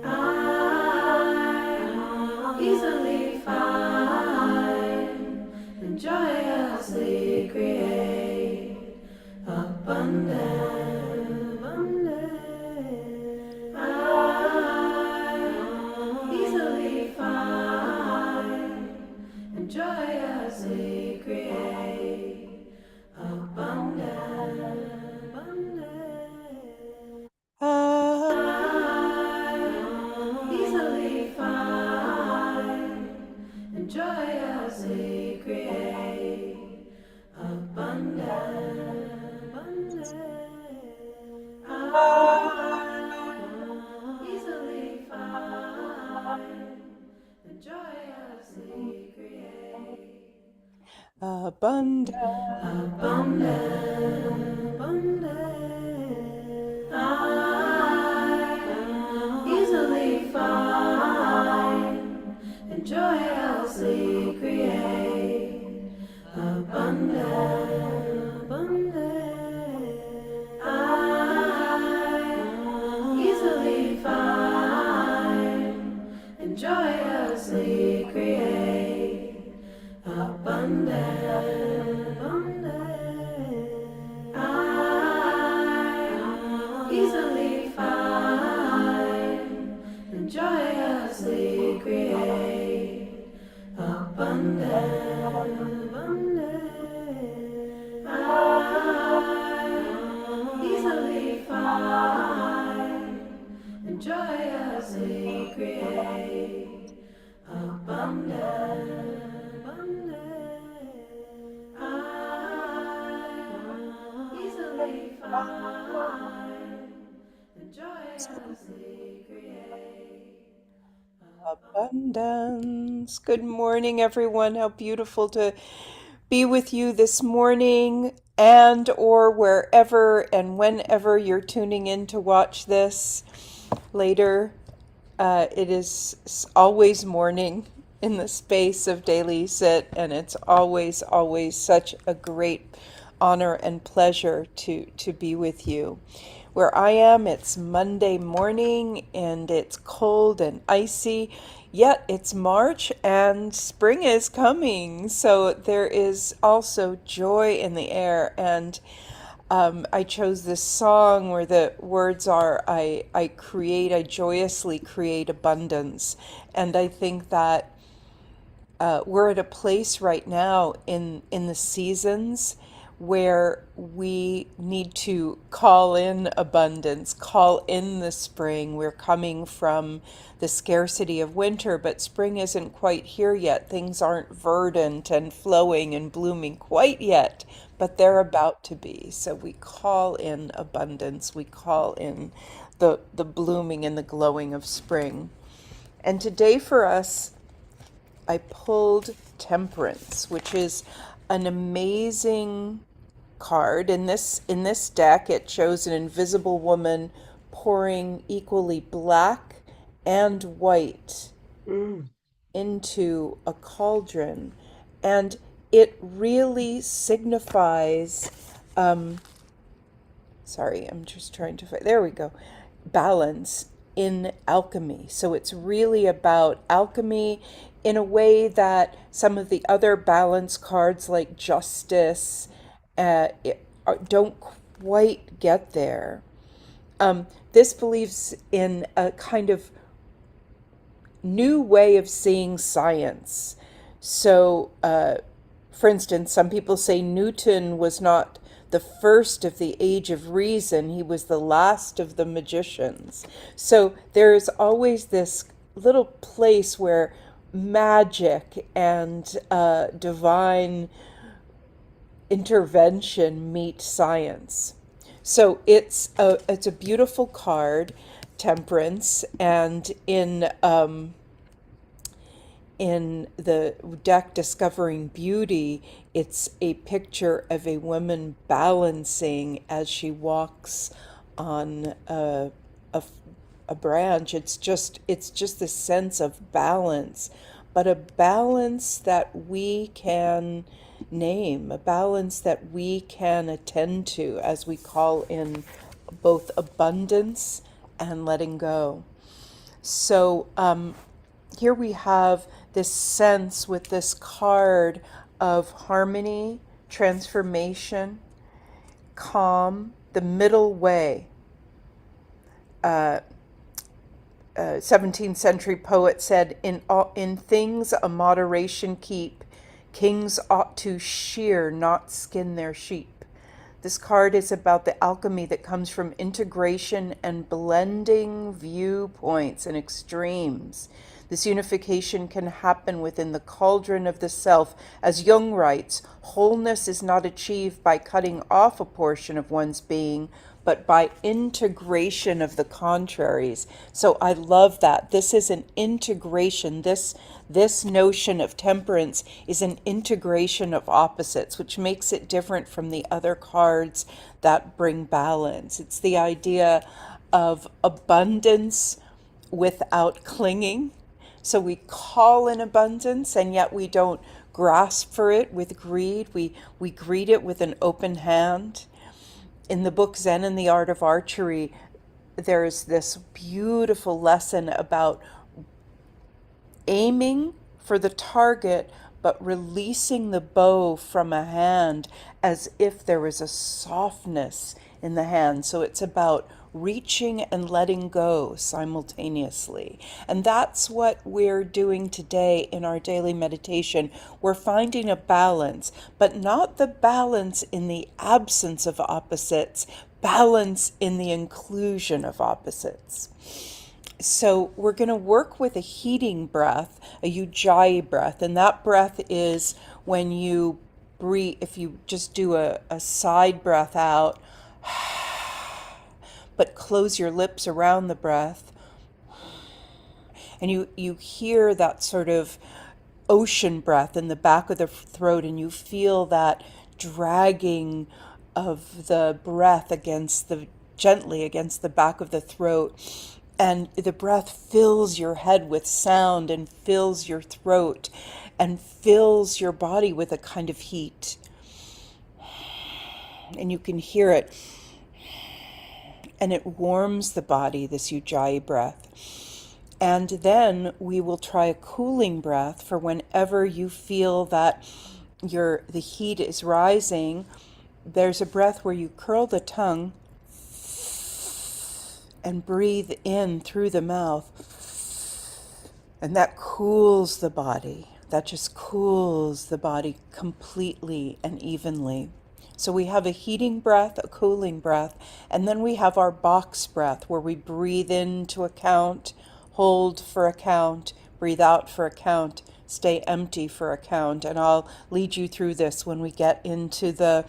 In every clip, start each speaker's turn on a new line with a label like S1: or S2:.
S1: I easily find and joyously create abundance. I easily find and joyously create abundance. Easily find and joyously create abundance. Easily find and joyously create
S2: abundant.
S1: abundance. I easily find and joyously create abundance. I easily find and joyously create abundance. I easily find and joyously create abundance. I easily find and joyously create abundance. I easily find and joyously create
S2: Abundance. Good morning, everyone. How beautiful to be with you this morning and or wherever and whenever you're tuning in to watch this later. It is always morning in the space of Daily Sit, and it's always such a great honor and pleasure to be with you. Where I am, it's Monday morning and it's cold and icy, yet it's March and spring is coming. So there is also joy in the air. And I chose this song where the words are, I joyously create abundance. And I think that we're at a place right now in the seasons where we need to call in abundance, call in the spring. We're coming from the scarcity of winter, but spring isn't quite here yet. Things aren't verdant and flowing and blooming quite yet, but they're about to be. So we call in abundance. We call in the blooming and the glowing of spring. And today for us, I pulled Temperance, which is an amazing card. In this deck, it shows an invisible woman pouring equally black and white into a cauldron, and it really signifies sorry, I'm just trying to find, there we go, balance in alchemy. So it's really about alchemy in a way that some of the other balance cards like justice don't quite get there. This believes in a kind of new way of seeing science. So, for instance, some people say Newton was not the first of the age of reason, he was the last of the magicians. So there is always this little place where magic and divine intervention meet science. So it's a beautiful card, Temperance, and in the deck Discovering Beauty, it's a picture of a woman balancing as she walks on a, a branch. It's just the sense of balance, but a balance that we can name, a balance that we can attend to as we call in both abundance and letting go. So here we have this sense with this card of harmony, transformation, calm, the middle way. 17th century poet said, in things a moderation keep, kings ought to shear, not skin their sheep. This card is about the alchemy that comes from integration and blending viewpoints and extremes. This unification can happen within the cauldron of the self. As Jung writes, wholeness is not achieved by cutting off a portion of one's being, but by integration of the contraries. So I love that. This is an integration. This notion of temperance is an integration of opposites, which makes it different from the other cards that bring balance. It's the idea of abundance without clinging. So we call in abundance, and yet we don't grasp for it with greed. We greet it with an open hand. In the book Zen and the Art of Archery, there's this beautiful lesson about aiming for the target, but releasing the bow from a hand as if there was a softness in the hand. So it's about reaching and letting go simultaneously. And that's what we're doing today in our daily meditation. We're finding a balance, but not the balance in the absence of opposites, balance in the inclusion of opposites. So we're going to work with a heating breath, a Ujjayi breath, and that breath is when you breathe, if you just do a side breath out, but close your lips around the breath, and you hear that sort of ocean breath in the back of the throat, and you feel that dragging of the breath against the gently against the back of the throat, and the breath fills your head with sound and fills your throat and fills your body with a kind of heat, and you can hear it, and it warms the body, this Ujjayi breath. And then we will try a cooling breath for whenever you feel that the heat is rising. There's a breath where you curl the tongue and breathe in through the mouth. And that cools the body. That just cools the body completely and evenly. So we have a heating breath, a cooling breath, and then we have our box breath where we breathe into a count, hold for a count, breathe out for a count, stay empty for a count. And I'll lead you through this when we get into the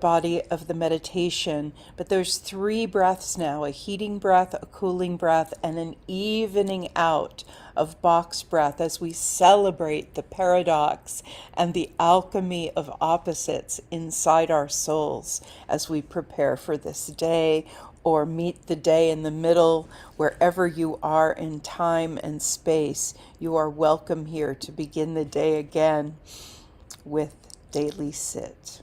S2: body of the meditation. But there's 3 breaths now: a heating breath, a cooling breath, and an evening out of box breath as we celebrate the paradox and the alchemy of opposites inside our souls as we prepare for this day or meet the day in the middle. Wherever you are in time and space, you are welcome here to begin the day again with Daily Sit.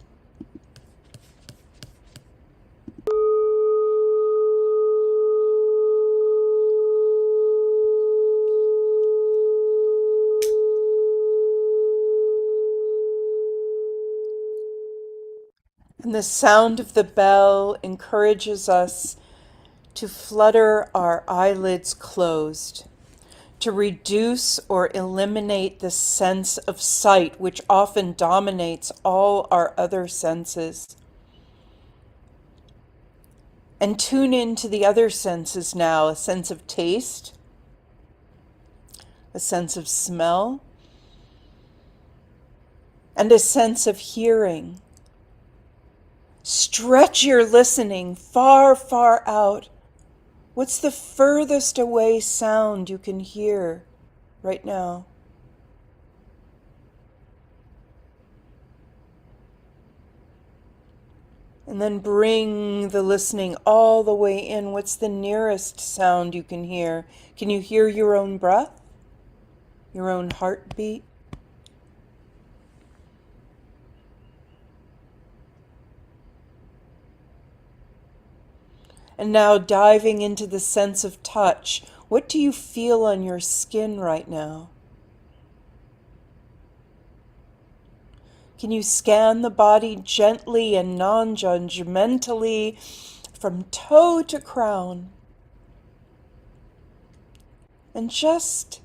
S2: And the sound of the bell encourages us to flutter our eyelids closed, to reduce or eliminate the sense of sight, which often dominates all our other senses, and tune into the other senses now: a sense of taste, a sense of smell, and a sense of hearing. Stretch your listening far, far out. What's the furthest away sound you can hear right now? And then bring the listening all the way in. What's the nearest sound you can hear? Can you hear your own breath? Your own heartbeat? And now diving into the sense of touch, what do you feel on your skin right now? Can you scan the body gently and non-judgmentally from toe to crown? And just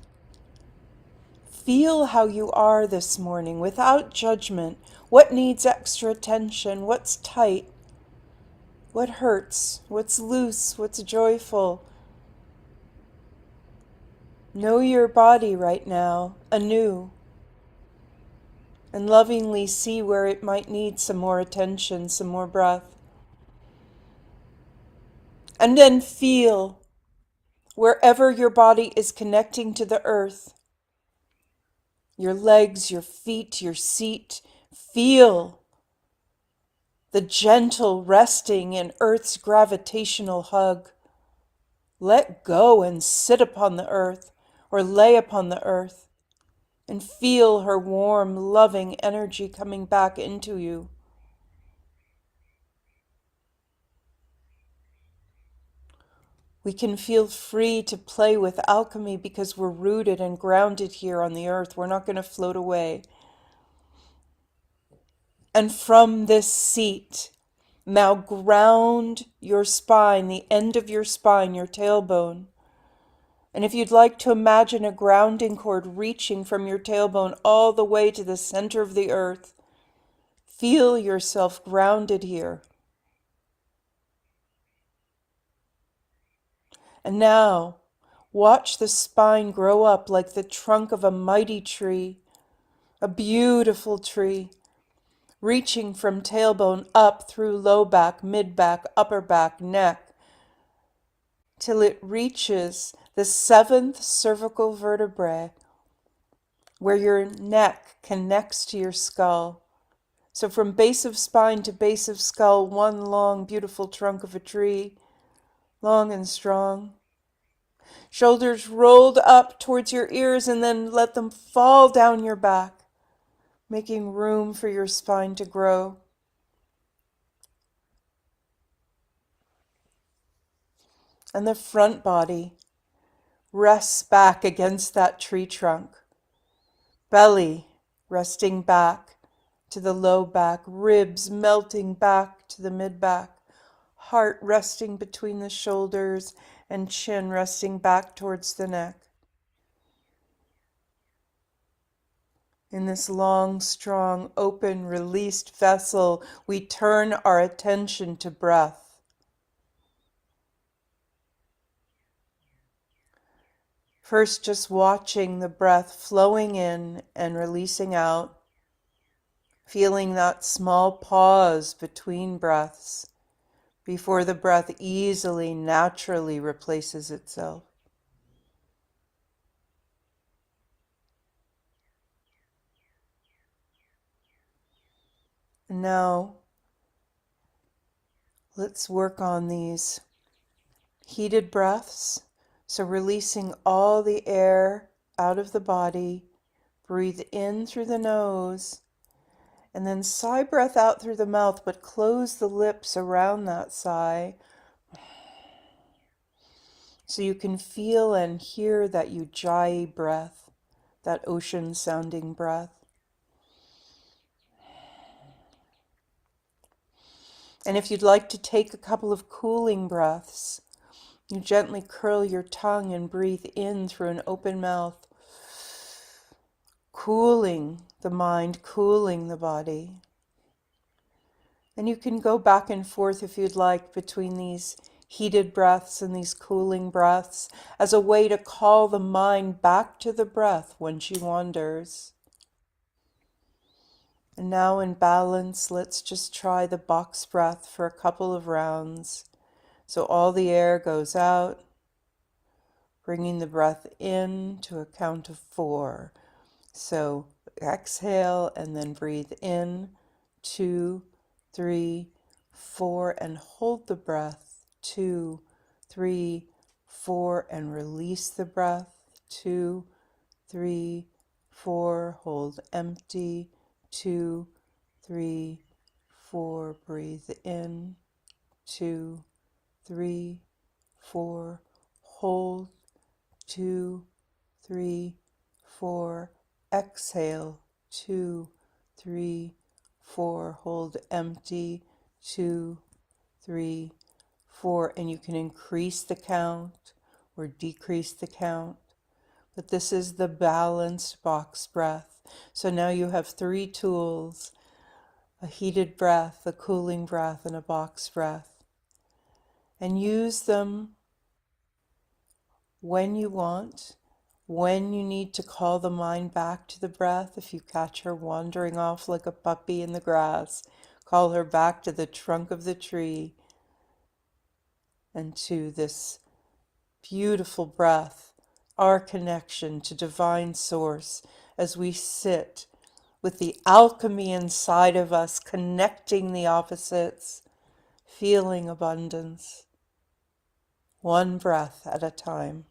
S2: feel how you are this morning without judgment. What needs extra attention? What's tight? What hurts? What's loose? What's joyful? Know your body right now, anew, and lovingly see where it might need some more attention, some more breath. And then feel wherever your body is connecting to the earth, your legs, your feet, your seat. Feel the gentle resting in earth's gravitational hug. Let go and sit upon the earth or lay upon the earth and feel her warm, loving energy coming back into you. We can feel free to play with alchemy because we're rooted and grounded here on the earth. We're not going to float away. And from this seat, now ground your spine, the end of your spine, your tailbone. And if you'd like to imagine a grounding cord reaching from your tailbone all the way to the center of the earth, feel yourself grounded here. And now, watch the spine grow up like the trunk of a mighty tree, a beautiful tree, reaching from tailbone up through low back, mid back, upper back, neck, till it reaches the seventh cervical vertebrae, where your neck connects to your skull. So from base of spine to base of skull, one long, beautiful trunk of a tree, long and strong. Shoulders rolled up towards your ears and then let them fall down your back, making room for your spine to grow. And the front body rests back against that tree trunk. Belly resting back to the low back, ribs melting back to the mid back, heart resting between the shoulders and chin resting back towards the neck. In this long, strong, open, released vessel, we turn our attention to breath. First, just watching the breath flowing in and releasing out, feeling that small pause between breaths before the breath easily, naturally replaces itself. And now, let's work on these heated breaths. So releasing all the air out of the body, breathe in through the nose, and then sigh breath out through the mouth, but close the lips around that sigh so you can feel and hear that ujjayi breath, that ocean sounding breath. And if you'd like to take a couple of cooling breaths, you gently curl your tongue and breathe in through an open mouth, cooling the mind, cooling the body. And you can go back and forth if you'd like between these heated breaths and these cooling breaths as a way to call the mind back to the breath when she wanders. And now in balance, let's just try the box breath for a couple of rounds. So all the air goes out, bringing the breath in to a count of 4. So exhale and then breathe in, 2, 3, 4, and hold the breath, 2, 3, 4, and release the breath, 2, 3, 4, hold empty, 2, 3, 4, breathe in, 2, 3, 4. Hold. 2, 3, 4. Exhale. 2, 3, 4. Hold empty. 2, 3, 4. And you can increase the count or decrease the count. But this is the balanced box breath. So now you have three tools: a heated breath, a cooling breath, and a box breath. And use them when you want, when you need to call the mind back to the breath. If you catch her wandering off like a puppy in the grass, call her back to the trunk of the tree and to this beautiful breath, our connection to divine source as we sit with the alchemy inside of us, connecting the opposites, feeling abundance, one breath at a time.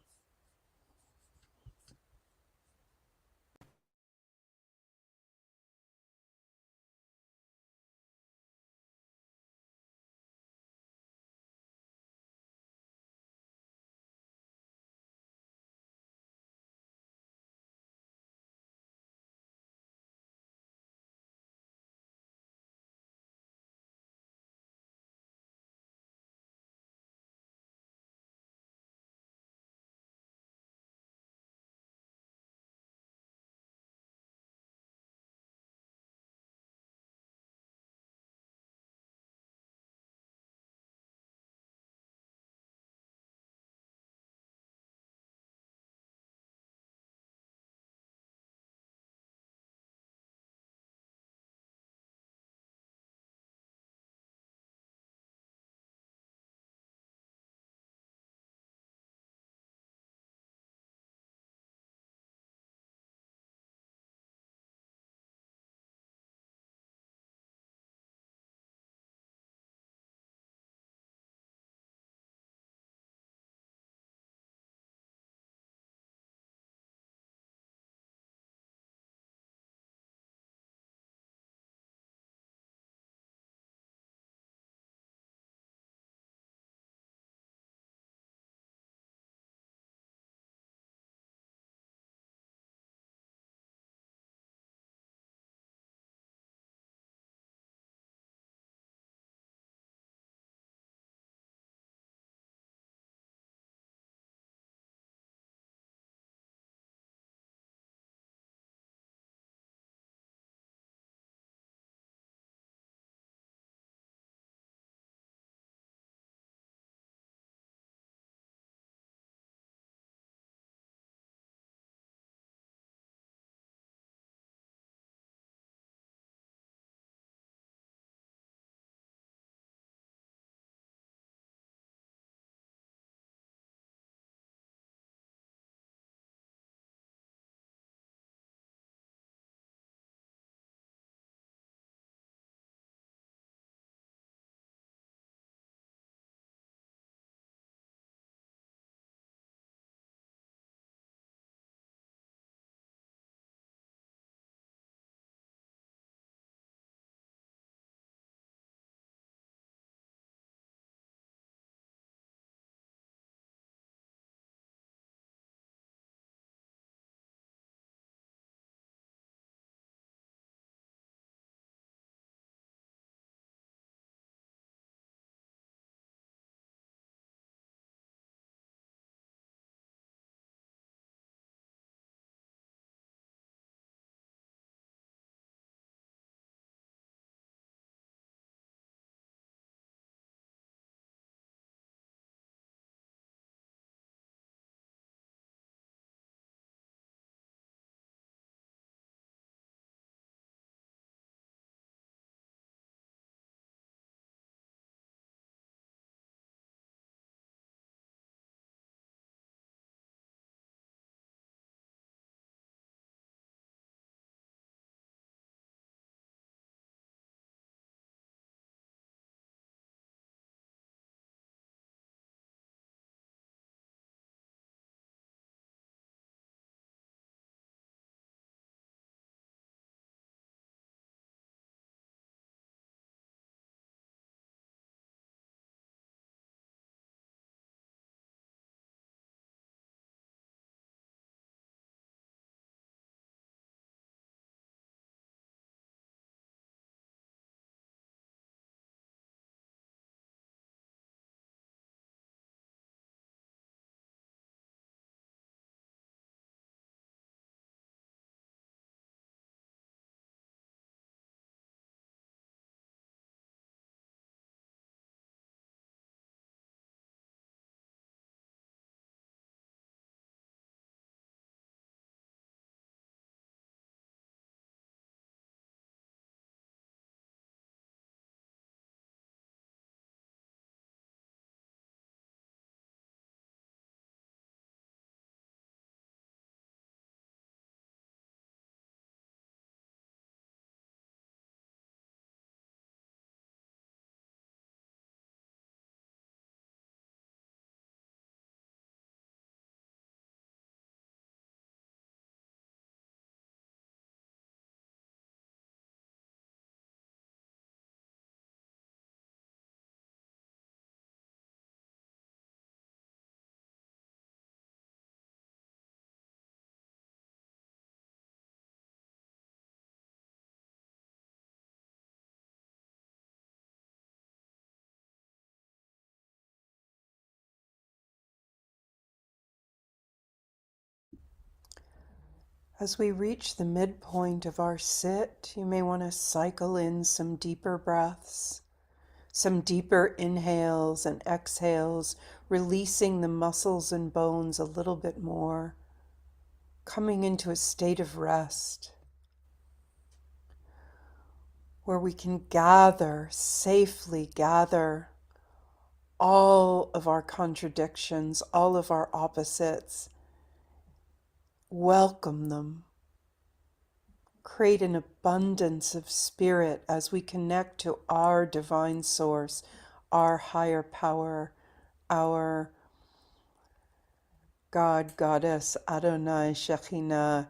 S2: As we reach the midpoint of our sit, you may want to cycle in some deeper breaths, some deeper inhales and exhales, releasing the muscles and bones a little bit more, coming into a state of rest where we can safely gather all of our contradictions, all of our opposites, welcome them, create an abundance of spirit as we connect to our divine source, our higher power, our God, Goddess, Adonai, Shekhinah,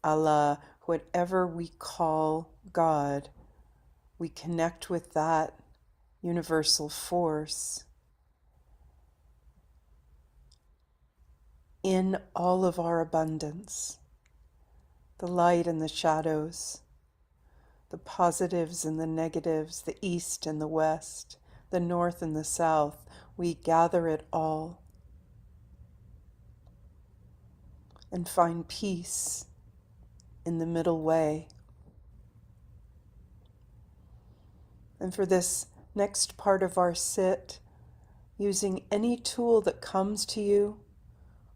S2: Allah, whatever we call God, we connect with that universal force in all of our abundance, the light and the shadows, the positives and the negatives, the east and the west, the north and the south. We gather it all and find peace in the middle way. And for this next part of our sit, using any tool that comes to you,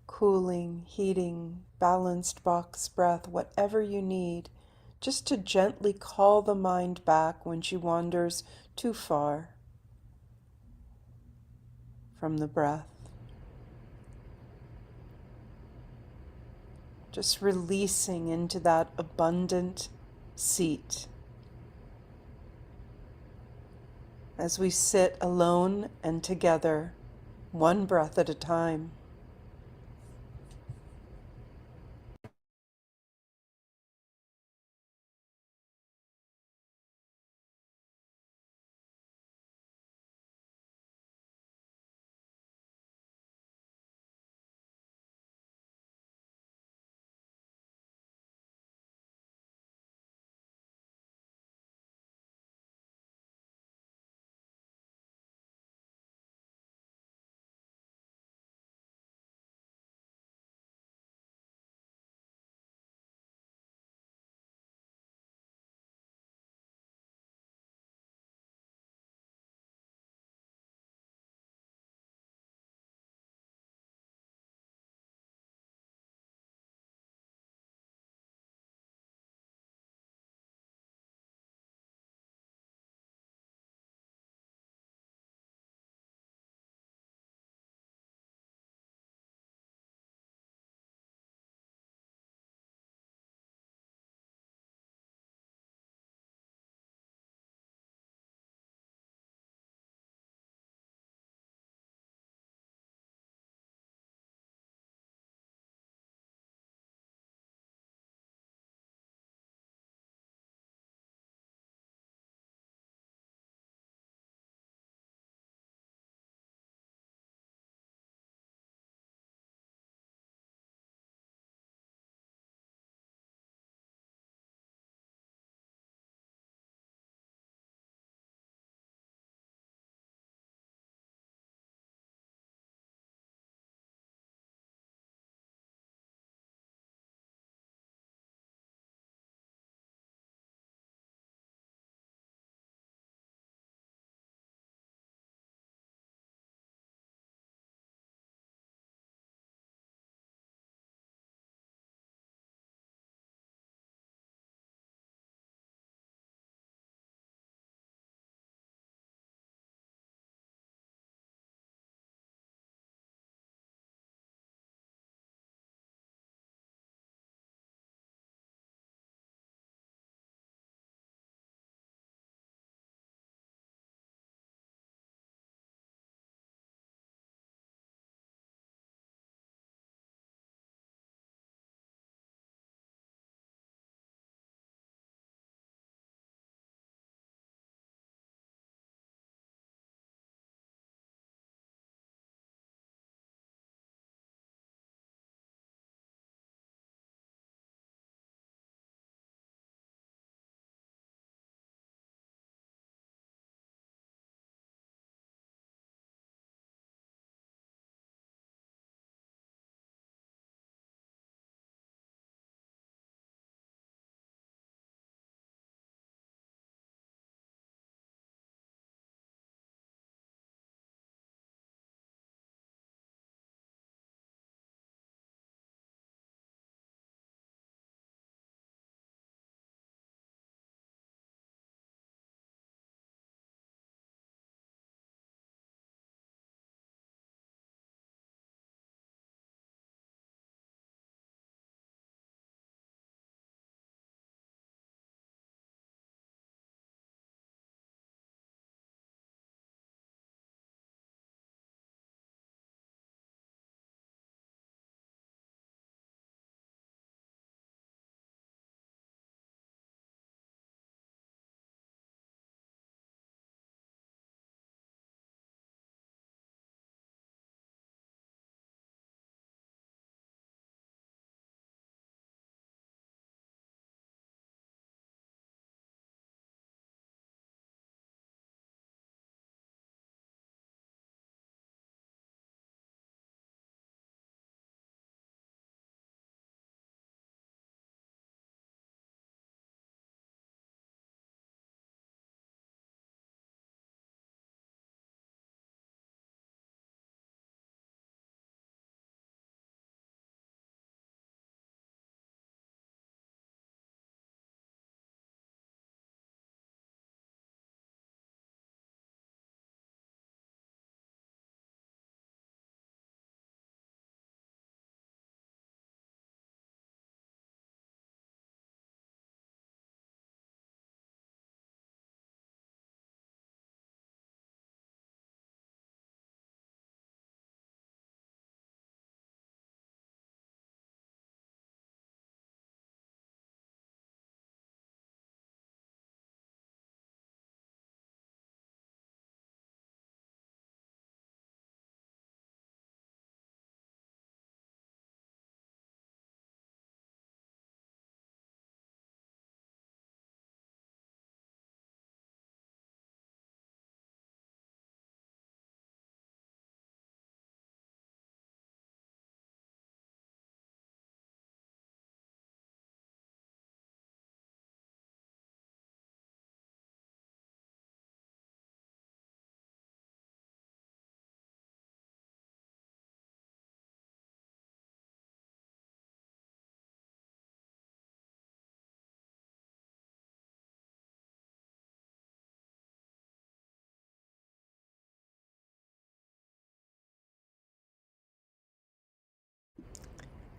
S2: cooling, heating, balanced box breath, whatever you need, just to gently call the mind back when she wanders too far from the breath. Just releasing into that abundant seat as we sit alone and together, one breath at a time.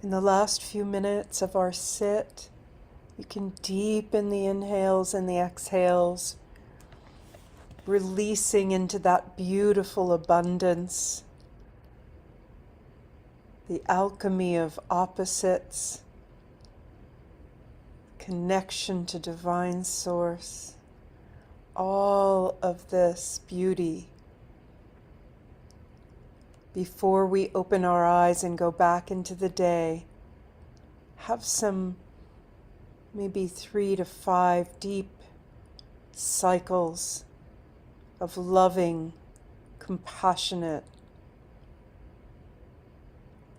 S2: In the last few minutes of our sit, you can deepen the inhales and the exhales, releasing into that beautiful abundance, the alchemy of opposites, connection to divine source, all of this beauty. Before we open our eyes and go back into the day, have some maybe 3 to 5 deep cycles of loving, compassionate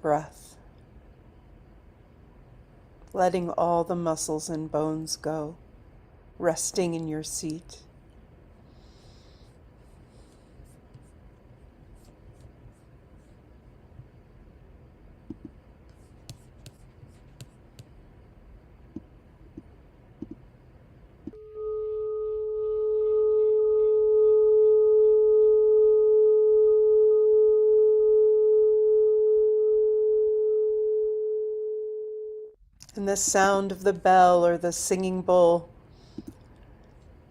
S2: breath, letting all the muscles and bones go, resting in your seat. And the sound of the bell or the singing bowl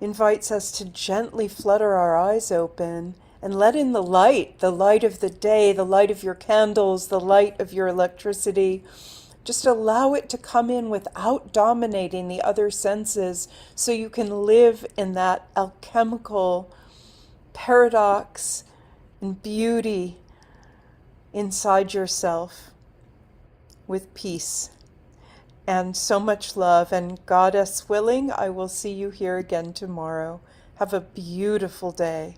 S2: invites us to gently flutter our eyes open and let in the light of the day, the light of your candles, the light of your electricity. Just allow it to come in without dominating the other senses so you can live in that alchemical paradox and beauty inside yourself with peace. And so much love, and Goddess willing, I will see you here again tomorrow. Have a beautiful day.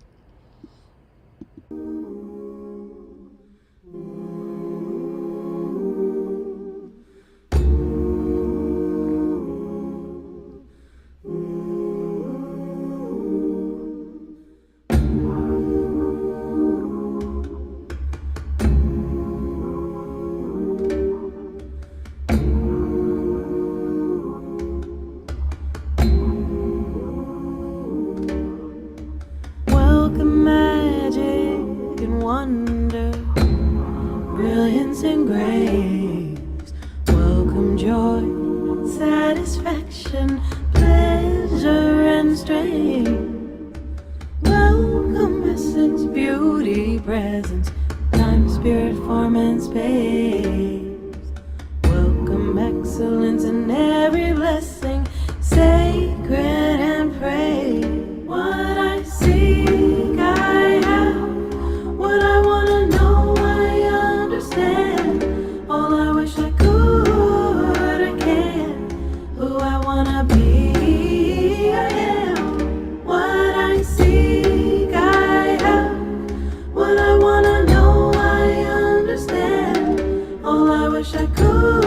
S1: Welcome magic and wonder, brilliance and grace. Welcome joy, satisfaction, pleasure and strain. Welcome essence, beauty, presence, time, spirit, form and space. Welcome excellence in every blessing, sacred and praise. What I seek, I have. What I wanna know, I understand. All I wish I could, I can. Who I wanna be, I am. What I seek, I have. What I wanna know, I understand. All I wish I could.